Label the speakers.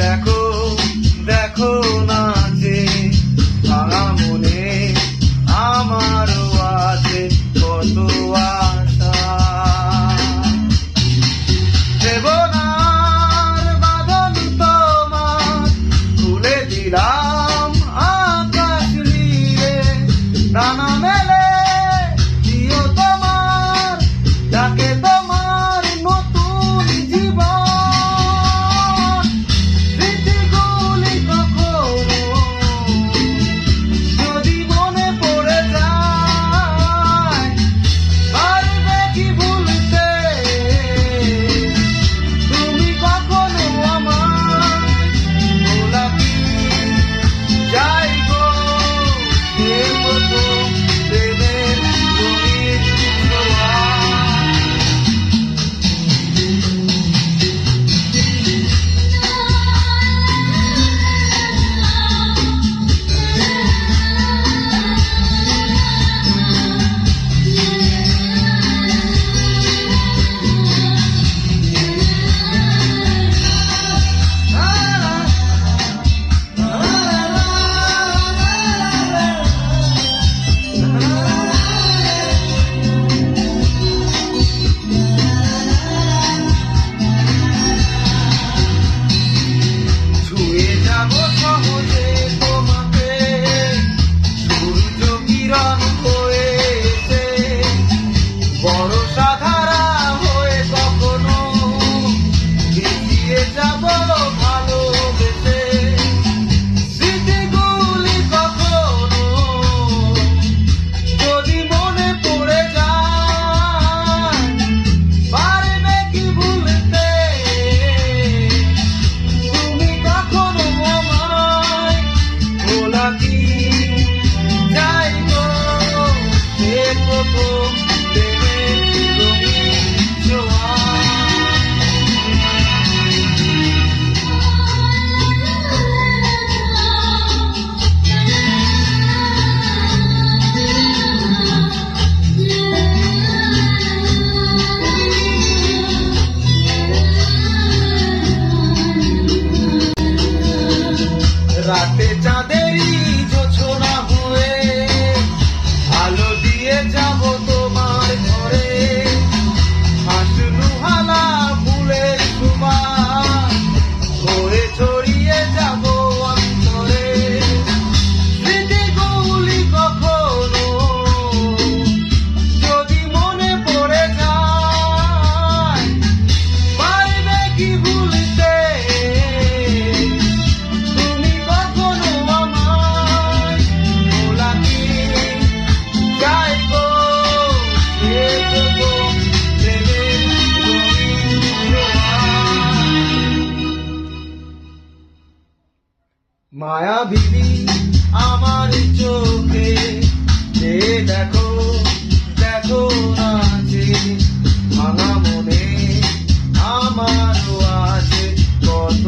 Speaker 1: দেখো দেখো নাচে ভাঙা মনে আমারও আছে কত আশা। দেবনার বাঁধন তোমার খুলে দিলাম আকাশ নিয়ে, ডানা মেলে দিও তোমার ডাকে তোমার নতুন জীবন। স্মৃতিগুলি কখনো যদি মনে পড়ে যায়, পারবে কি ভুলতে তুমি কখনো আমায়? ভোলা কি যাই গো সে প্রথম প্রেমের গভীর ছোঁয়া। ছুঁয়ে যাব সহজে তোমাকে সূর্য কিরণ হয়ে এসে, বর্ষা ধারা হয়ে কখনো ভিজিয়ে যাব ভালোবেসে। স্মৃতিগুলি কখনো যদি মনে পড়ে যায়, পারবে কি ভুলতে তুমি কখনো আমায়? ভোলা কি যাই গো সে প্রথম প্রেমের রঙিন ছোঁয়া। রাতে চাঁদেরই জোছনা হয়ে আলো দিয়ে যাব তোমার ঘরে, হাসলু হালা ফুলের সুবাস হয়ে ছড়িয়ে যাব অন্তরে। স্মৃতিগুলি কখনো যদি মনে পড়ে যায়, পারবে কি ভুলতে তুমি কখনো আমায়? ভোলা কি যাই গো সে প্রথম প্রেমের রঙিন ছোঁয়া। মায়াবী আমার চোখে যে দেখো দেখো নাচে ভাঙা মনে আমারও আছে কত